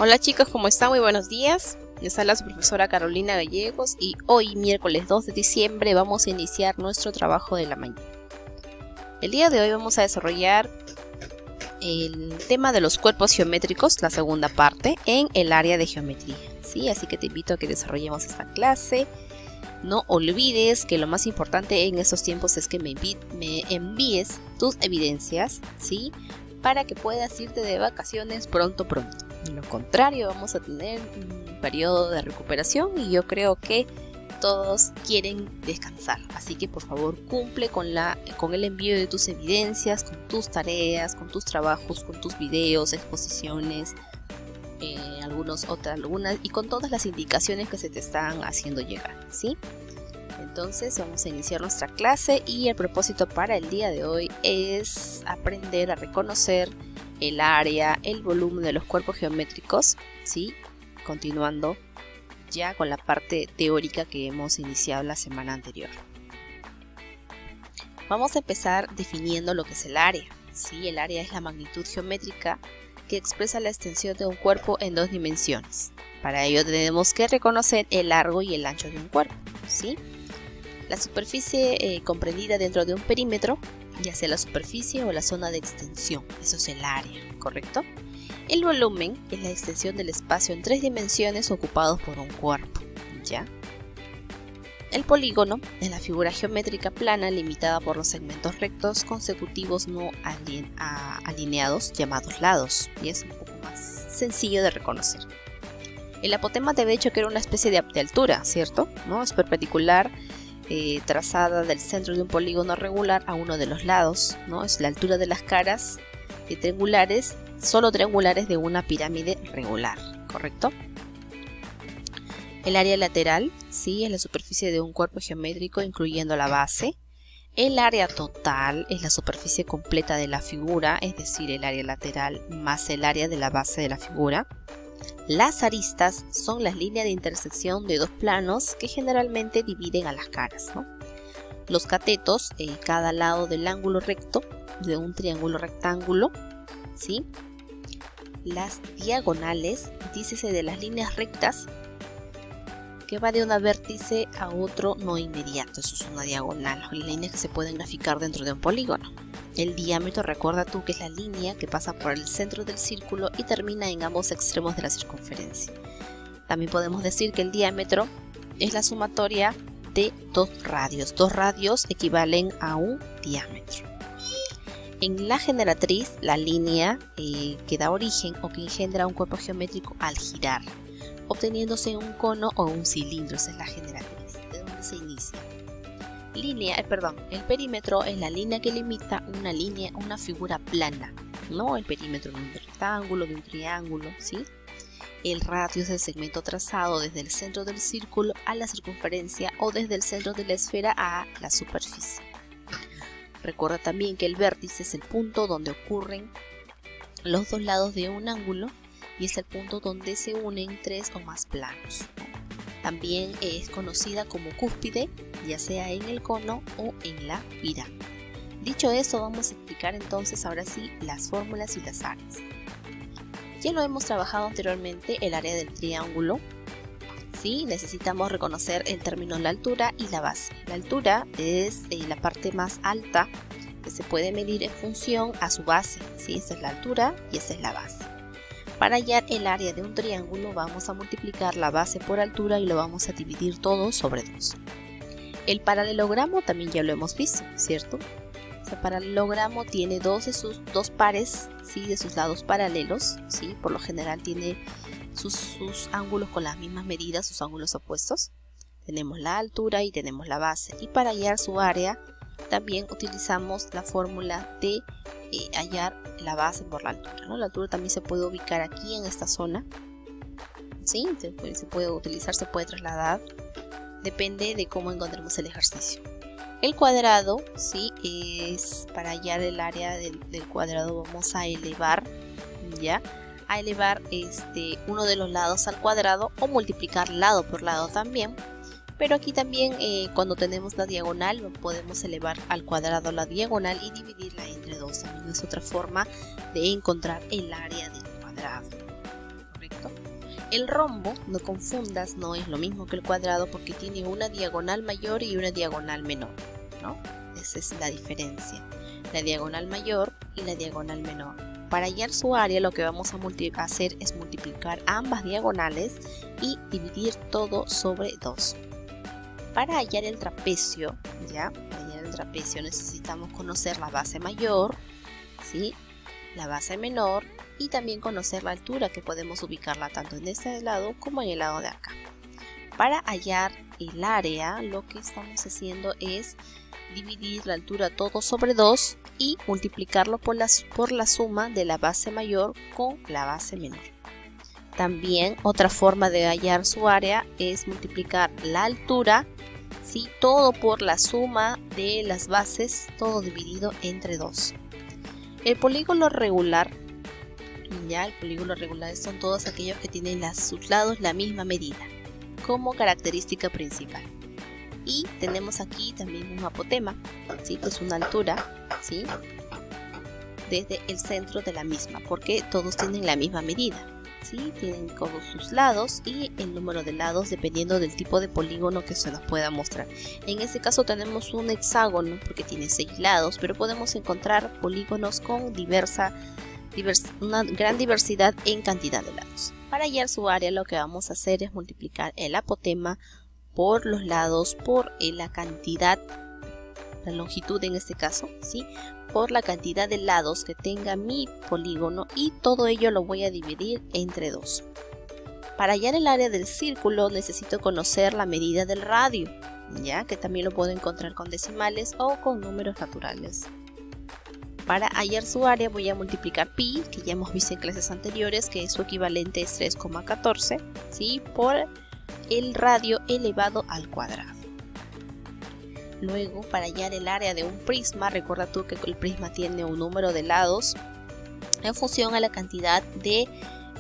Hola chicos, ¿cómo están? Muy buenos días. Les habla su profesora Carolina Gallegos y hoy, miércoles 2 de diciembre, vamos a iniciar nuestro trabajo de la mañana. El día de hoy vamos a desarrollar el tema de los cuerpos geométricos, la segunda parte, en el área de geometría. ¿Sí? Así que te invito a que desarrollemos esta clase. No olvides que lo más importante en estos tiempos es que me envíes tus evidencias, ¿sí? Para que puedas irte de vacaciones pronto. De lo contrario, vamos a tener un periodo de recuperación y yo creo que todos quieren descansar. Así que por favor cumple con el envío de tus evidencias, con tus tareas, con tus trabajos, con tus videos, exposiciones, algunas y con todas las indicaciones que se te están haciendo llegar, ¿sí? Entonces vamos a iniciar nuestra clase y el propósito para el día de hoy es aprender a reconocer el área, el volumen de los cuerpos geométricos, ¿sí? Continuando ya con la parte teórica que hemos iniciado la semana anterior. Vamos a empezar definiendo lo que es el área, ¿sí? El área es la magnitud geométrica que expresa la extensión de un cuerpo en dos dimensiones. Para ello tenemos que reconocer el largo y el ancho de un cuerpo, ¿sí? La superficie comprendida dentro de un perímetro, ya sea la superficie o la zona de extensión, eso es el área, ¿correcto? El volumen es la extensión del espacio en tres dimensiones ocupados por un cuerpo, ¿ya? El polígono es la figura geométrica plana limitada por los segmentos rectos consecutivos no alineados llamados lados, y es un poco más sencillo de reconocer. El apotema te había dicho que era una especie de altura, ¿cierto? ¿No? Es perpendicular trazada del centro de un polígono regular a uno de los lados, ¿no? Es la altura de las caras triangulares, solo triangulares de una pirámide regular, ¿correcto? El área lateral, sí, es la superficie de un cuerpo geométrico incluyendo la base. El área total es la superficie completa de la figura, es decir, el área lateral más el área de la base de la figura. Las aristas son las líneas de intersección de dos planos que generalmente dividen a las caras, ¿no? Los catetos, cada lado del ángulo recto de un triángulo rectángulo, ¿sí? Las diagonales, dícese de las líneas rectas que va de un vértice a otro no inmediato, eso es una diagonal, las líneas que se pueden graficar dentro de un polígono. El diámetro, recuerda tú que es la línea que pasa por el centro del círculo y termina en ambos extremos de la circunferencia. También podemos decir que el diámetro es la sumatoria de dos radios. Dos radios equivalen a un diámetro. En la generatriz, la línea que da origen o que engendra un cuerpo geométrico al girar, obteniéndose un cono o un cilindro. Esa es la generatriz, de donde se inicia. El perímetro es la línea que limita una figura plana, ¿no? El perímetro de un rectángulo, de un triángulo, ¿sí? El radio es el segmento trazado desde el centro del círculo a la circunferencia o desde el centro de la esfera a la superficie. Recuerda también que el vértice es el punto donde ocurren los dos lados de un ángulo y es el punto donde se unen tres o más planos. También es conocida como cúspide, ya sea en el cono o en la pirámide. Dicho esto, vamos a explicar entonces ahora sí las fórmulas y las áreas. Ya lo hemos trabajado anteriormente, el área del triángulo. ¿Sí? Necesitamos reconocer el término la altura y la base. La altura es la parte más alta que se puede medir en función a su base, ¿sí? Esa es la altura y esa es la base. Para hallar el área de un triángulo vamos a multiplicar la base por altura y lo vamos a dividir todo sobre 2. El paralelogramo también ya lo hemos visto, ¿cierto? El paralelogramo tiene dos pares, ¿sí? De sus lados paralelos, ¿sí? Por lo general tiene sus ángulos con las mismas medidas, sus ángulos opuestos. Tenemos la altura y tenemos la base. Y para hallar su área también utilizamos la fórmula de hallar la base por la altura, ¿no? La altura también se puede ubicar aquí en esta zona, ¿sí? Se puede utilizar, se puede trasladar, depende de cómo encontremos el ejercicio. El cuadrado, ¿sí? Es para hallar el área del cuadrado vamos a elevar, ¿ya? A elevar uno de los lados al cuadrado o multiplicar lado por lado también. Pero aquí también cuando tenemos la diagonal podemos elevar al cuadrado la diagonal y dividirla entre 2. También es otra forma de encontrar el área del cuadrado, ¿correcto? El rombo, no confundas, no es lo mismo que el cuadrado porque tiene una diagonal mayor y una diagonal menor, ¿no? Esa es la diferencia, la diagonal mayor y la diagonal menor. Para hallar su área lo que vamos a hacer es multiplicar ambas diagonales y dividir todo sobre 2. Para hallar el trapecio, necesitamos conocer la base mayor, ¿sí? La base menor y también conocer la altura, que podemos ubicarla tanto en este lado como en el lado de acá. Para hallar el área lo que estamos haciendo es dividir la altura todo sobre 2 y multiplicarlo por la suma de la base mayor con la base menor. También otra forma de hallar su área es multiplicar la altura, ¿sí? Todo por la suma de las bases, todo dividido entre 2. El polígono regular, el polígono regular son todos aquellos que tienen sus lados la misma medida como característica principal. Y tenemos aquí también un apotema, ¿sí? Que es una altura, ¿sí? Desde el centro de la misma, porque todos tienen la misma medida, ¿sí? Tienen todos sus lados y el número de lados dependiendo del tipo de polígono que se nos pueda mostrar. En este caso tenemos un hexágono porque tiene 6 lados, pero podemos encontrar polígonos con una gran diversidad en cantidad de lados. Para hallar su área lo que vamos a hacer es multiplicar el apotema por los lados, por la cantidad, la longitud en este caso, ¿sí? Por la cantidad de lados que tenga mi polígono y todo ello lo voy a dividir entre 2. Para hallar el área del círculo necesito conocer la medida del radio, ya que también lo puedo encontrar con decimales o con números naturales. Para hallar su área voy a multiplicar pi, que ya hemos visto en clases anteriores, que su equivalente es 3,14, ¿sí? Por el radio elevado al cuadrado. Luego, para hallar el área de un prisma, recuerda tú que el prisma tiene un número de lados en función a la cantidad de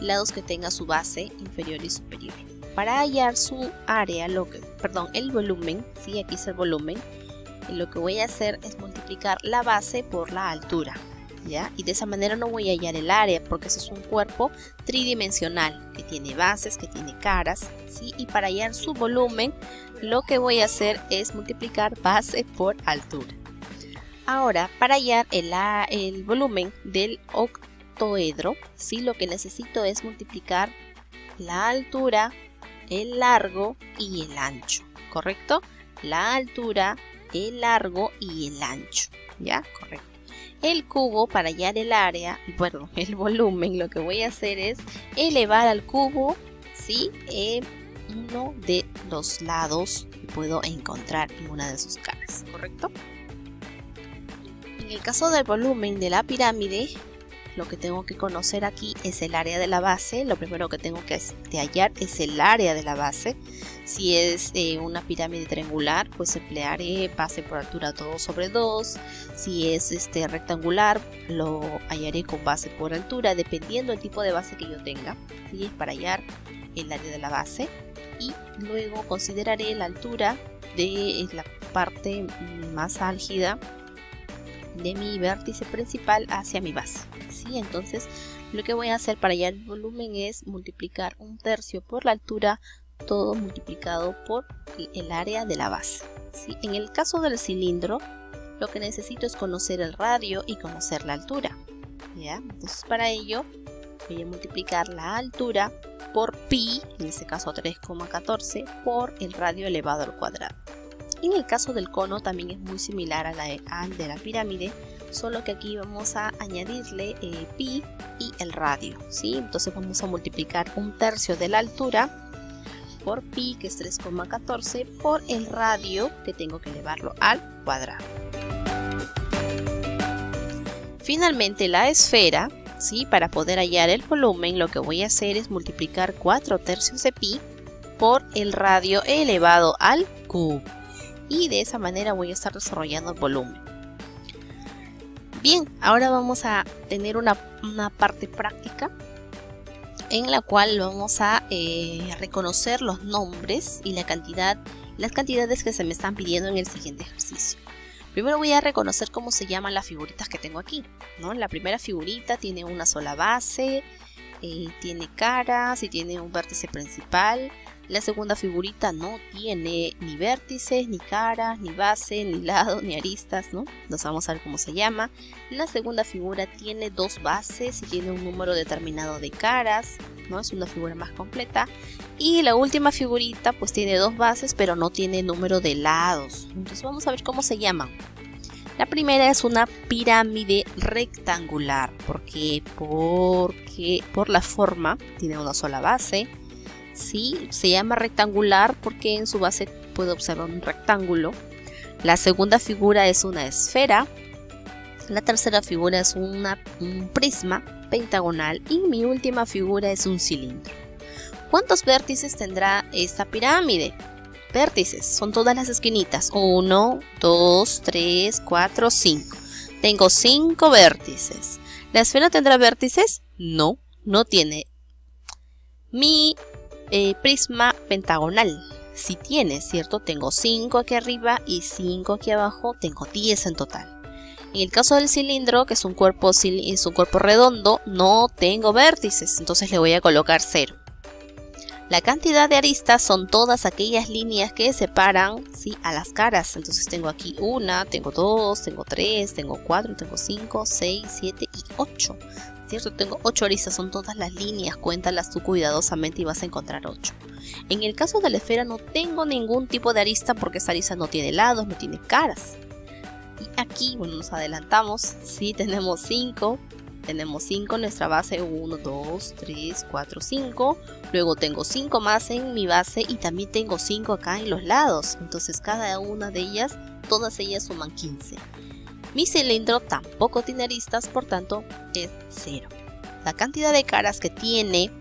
lados que tenga su base inferior y superior. Para hallar su área, el volumen, ¿sí? Aquí es el volumen. Y lo que voy a hacer es multiplicar la base por la altura, ¿ya? Y de esa manera no voy a hallar el área porque ese es un cuerpo tridimensional que tiene bases, que tiene caras, ¿sí? Y para hallar su volumen lo que voy a hacer es multiplicar base por altura. Ahora, para hallar el volumen del octoedro, ¿sí? Lo que necesito es multiplicar la altura, el largo y el ancho, ¿correcto? La altura, el largo y el ancho, ¿ya? Correcto. El cubo, para hallar el área, el volumen, lo que voy a hacer es elevar al cubo, ¿sí? Uno de los lados que puedo encontrar en una de sus caras, ¿correcto? En el caso del volumen de la pirámide, lo que tengo que conocer aquí es el área de la base. Lo primero que tengo que hallar es el área de la base. Si es una pirámide triangular, pues emplearé base por altura todo sobre 2. Si es rectangular, lo hallaré con base por altura, dependiendo del tipo de base que yo tenga, ¿sí? Es para hallar el área de la base. Y luego consideraré la altura de la parte más álgida de mi vértice principal hacia mi base, ¿sí? Entonces lo que voy a hacer para hallar el volumen es multiplicar 1/3 por la altura, todo multiplicado por el área de la base, ¿sí? En el caso del cilindro lo que necesito es conocer el radio y conocer la altura, ¿ya? Entonces para ello voy a multiplicar la altura por pi, en este caso 3,14, por el radio elevado al cuadrado. En el caso del cono también es muy similar al de la pirámide, solo que aquí vamos a añadirle pi y el radio, ¿sí? Entonces vamos a multiplicar 1/3 de la altura por pi, que es 3,14, por el radio, que tengo que elevarlo al cuadrado. Finalmente la esfera, ¿sí? Para poder hallar el volumen, lo que voy a hacer es multiplicar 4/3 de pi por el radio elevado al cubo. Y de esa manera voy a estar desarrollando el volumen. Bien, ahora vamos a tener una parte práctica en la cual vamos a reconocer los nombres y las cantidades que se me están pidiendo en el siguiente ejercicio. Primero voy a reconocer cómo se llaman las figuritas que tengo aquí, ¿no? La primera figurita tiene una sola base, tiene caras y tiene un vértice principal. La segunda figurita no tiene ni vértices, ni caras, ni base, ni lado, ni aristas, ¿no? Nos vamos a ver cómo se llama. La segunda figura tiene dos bases y tiene un número determinado de caras, ¿no? Es una figura más completa. Y la última figurita pues tiene dos bases, pero no tiene número de lados. Entonces vamos a ver cómo se llaman. La primera es una pirámide rectangular. ¿Por qué? Porque por la forma tiene una sola base. Sí, se llama rectangular porque en su base puede observar un rectángulo. La segunda figura es una esfera. La tercera figura es un prisma pentagonal. Y mi última figura es un cilindro. ¿Cuántos vértices tendrá esta pirámide? Vértices, son todas las esquinitas. 1, 2, 3, 4, 5. Tengo 5 vértices. ¿La esfera tendrá vértices? No, no tiene. Mi prisma pentagonal sí tiene, ¿cierto? Tengo 5 aquí arriba y 5 aquí abajo, tengo 10 en total. En el caso del cilindro, que es un cuerpo redondo, no tengo vértices, entonces le voy a colocar 0. La cantidad de aristas son todas aquellas líneas que separan, ¿sí?, a las caras. Entonces tengo aquí 1, tengo 2, tengo 3, tengo 4, tengo 5, 6, 7 y 8. ¿Cierto? Tengo 8 aristas, son todas las líneas, cuéntalas tú cuidadosamente y vas a encontrar 8. En el caso de la esfera no tengo ningún tipo de arista porque esa arista no tiene lados, no tiene caras. Y aquí, bueno, nos adelantamos, sí, tenemos 5. Tenemos 5 en nuestra base, 1, 2, 3, 4, 5. Luego tengo 5 más en mi base y también tengo 5 acá en los lados. Entonces cada una de ellas, todas ellas suman 15. Mi cilindro tampoco tiene aristas, por tanto es 0. La cantidad de caras que tiene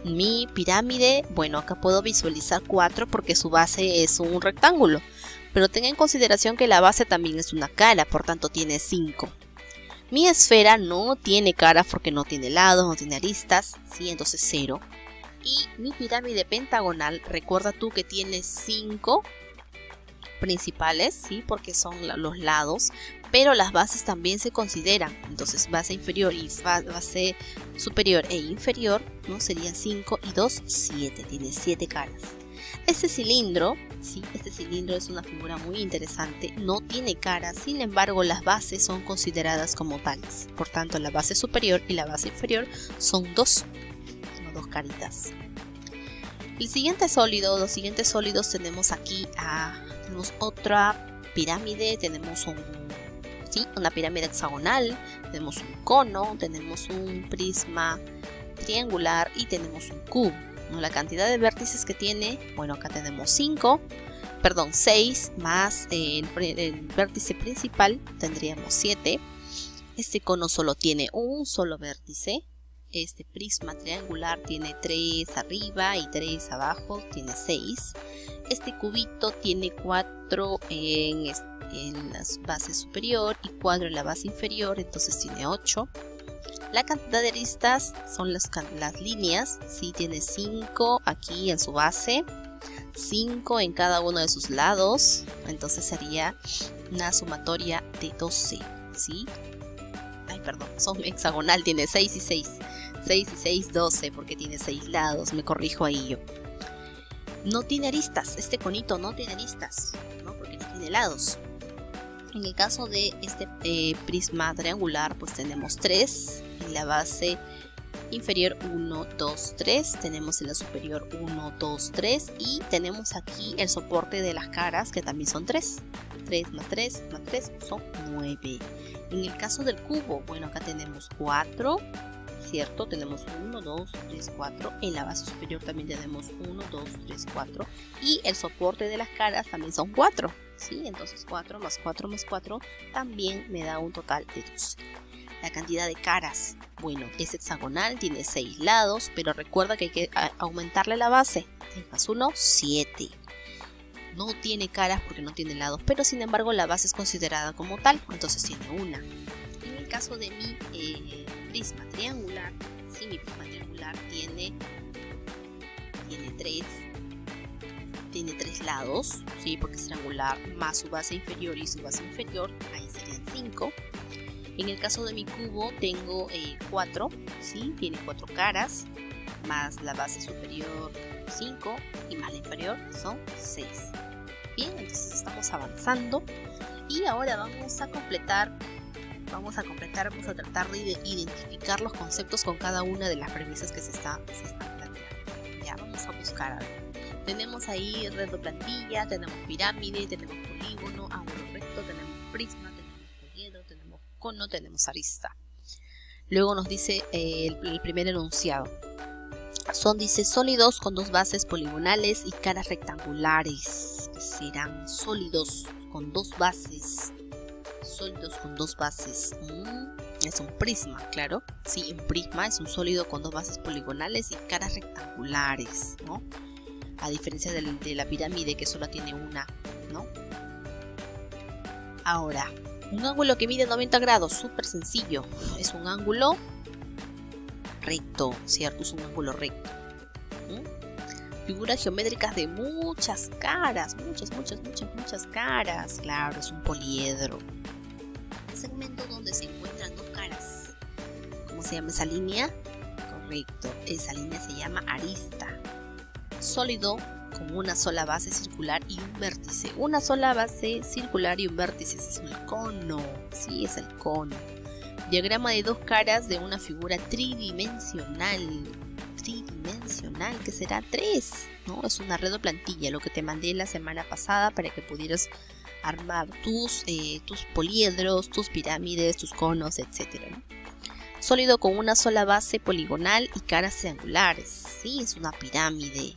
mi pirámide, bueno, acá puedo visualizar 4 porque su base es un rectángulo. Pero tenga en consideración que la base también es una cara, por tanto tiene 5. Mi esfera no tiene caras porque no tiene lados, no tiene aristas, ¿sí? Entonces 0. Y mi pirámide pentagonal, recuerda tú que tiene 5 principales, ¿sí?, porque son los lados, pero las bases también se consideran. Entonces base inferior y base superior e inferior, ¿no?, serían 5 y 2, 7. Tiene 7 caras. Este cilindro, sí, este cilindro es una figura muy interesante, no tiene cara, sin embargo las bases son consideradas como tales. Por tanto, la base superior y la base inferior son dos caritas. El siguiente sólido, los siguientes sólidos tenemos aquí tenemos otra pirámide, tenemos una pirámide hexagonal, tenemos un cono, tenemos un prisma triangular y tenemos un cubo. La cantidad de vértices que tiene, bueno, acá tenemos 6 más el vértice principal, tendríamos 7. Este cono solo tiene un solo vértice. Este prisma triangular tiene 3 arriba y 3 abajo, tiene 6. Este cubito tiene 4 en la base superior y 4 en la base inferior, entonces tiene 8. La cantidad de aristas son las líneas, ¿sí? Tiene 5 aquí en su base, 5 en cada uno de sus lados, entonces sería una sumatoria de 12, ¿sí? Son hexagonal, tiene 6 y 6, 6 y 6, 12, porque tiene 6 lados, me corrijo ahí yo. No tiene aristas, este conito no tiene aristas, ¿no?, porque no tiene lados. En el caso de este prisma triangular, pues tenemos 3 en la base inferior, 1, 2, 3. Tenemos en la superior 1, 2, 3. Y tenemos aquí el soporte de las caras, que también son 3. 3 más 3 más 3 son 9. En el caso del cubo, bueno, acá tenemos 4, ¿cierto? Tenemos 1, 2, 3, 4. En la base superior también tenemos 1, 2, 3, 4. Y el soporte de las caras también son 4. ¿Sí? Entonces 4 más 4 más 4 también me da un total de 12. La cantidad de caras, bueno, es hexagonal, tiene 6 lados, pero recuerda que hay que aumentarle la base. 6 más 1, 7. No tiene caras porque no tiene lados, pero sin embargo la base es considerada como tal, entonces tiene 1. En el caso de mi prisma triangular, ¿sí? Mi prisma triangular tiene 3. Tiene 3 lados, ¿sí?, porque es triangular, más su base inferior y su base inferior, ahí serían 5. En el caso de mi cubo tengo 4, ¿sí? Tiene 4 caras, más la base superior 5 y más la inferior son 6. Bien, entonces estamos avanzando y ahora vamos a tratar de identificar los conceptos con cada una de las premisas que se están planteando. Ya, vamos a buscar. A ver. Tenemos ahí redoplantilla, tenemos pirámide, tenemos polígono, ángulo recto, tenemos prisma, tenemos poliedro, tenemos cono, tenemos arista. Luego nos dice el primer enunciado. Dice sólidos con 2 bases poligonales y caras rectangulares. Serán sólidos con 2 bases. Sólidos con 2 bases. Es un prisma, claro. Sí, un prisma es un sólido con 2 bases poligonales y caras rectangulares, ¿no? A diferencia de la pirámide que solo tiene una, ¿no? Ahora, un ángulo que mide 90 grados, súper sencillo. Es un ángulo recto, ¿cierto? Es un ángulo recto. Figuras geométricas de muchas caras, muchas caras. Claro, es un poliedro. Un segmento donde se encuentran 2 caras. ¿Cómo se llama esa línea? Correcto, esa línea se llama arista. Sólido con una sola base circular y un vértice. Una sola base circular y un vértice, ese es el cono. Sí, es el cono. Diagrama de 2 caras de una figura tridimensional. Tridimensional, que será 3, ¿no? Es una redoplantilla, lo que te mandé la semana pasada para que pudieras armar tus poliedros, tus pirámides, tus conos, etc., ¿no? Sólido con una sola base poligonal y caras triangulares. Sí, es una pirámide.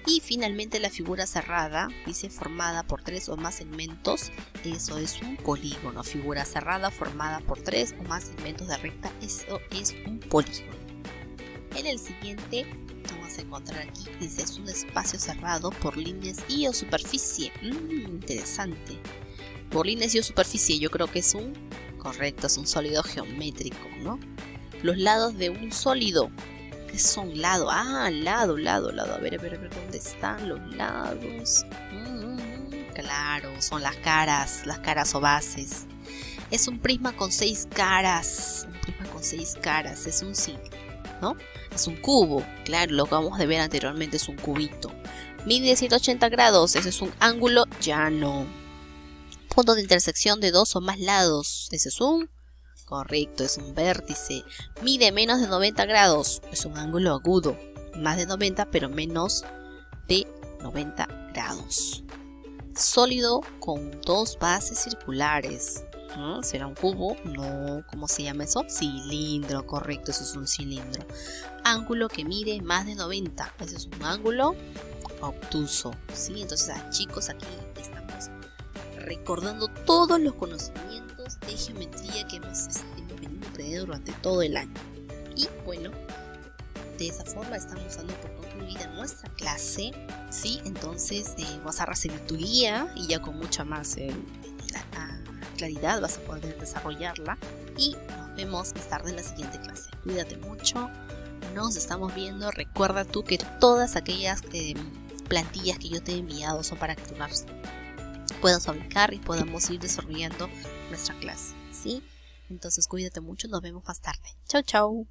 Y finalmente la figura cerrada, dice formada por 3 o más segmentos, eso es un polígono. Figura cerrada formada por 3 o más segmentos de recta, eso es un polígono. En el siguiente vamos a encontrar aquí, dice es un espacio cerrado por líneas y o superficie. Interesante. Por líneas y o superficie, yo creo que es correcto, es un sólido geométrico, ¿no? Los lados de un sólido. ¿Qué son lado? Lado. A ver, ¿dónde están los lados? Claro, son las caras o bases. Es un prisma con 6 caras. Es un círculo, ¿no? Es un cubo. Claro, lo que vamos a ver anteriormente es un cubito. Mide 180 grados. Ese es un ángulo llano. Punto de intersección de 2 o más lados. Ese es correcto, es un vértice. Mide menos de 90 grados. Es un ángulo agudo. Más de 90, pero menos de 90 grados. Sólido con 2 bases circulares. ¿Será un cubo? No. ¿Cómo se llama eso? Cilindro, correcto, eso es un cilindro. Ángulo que mide más de 90. Ese es un ángulo obtuso. ¿Sí? Entonces, chicos, aquí estamos recordando todos los conocimientos de geometría que hemos venido aprendiendo durante todo el año. Y bueno, de esa forma estamos dando por concluida nuestra clase, ¿sí? Entonces vas a recibir tu guía y ya con mucha más claridad vas a poder desarrollarla. Y nos vemos más tarde en la siguiente clase. Cuídate mucho, nos estamos viendo. Recuerda tú que todas aquellas plantillas que yo te he enviado son para que tú las puedas fabricar y podamos ir desarrollando nuestra clase, ¿sí? Entonces cuídate mucho, nos vemos más tarde. Chau.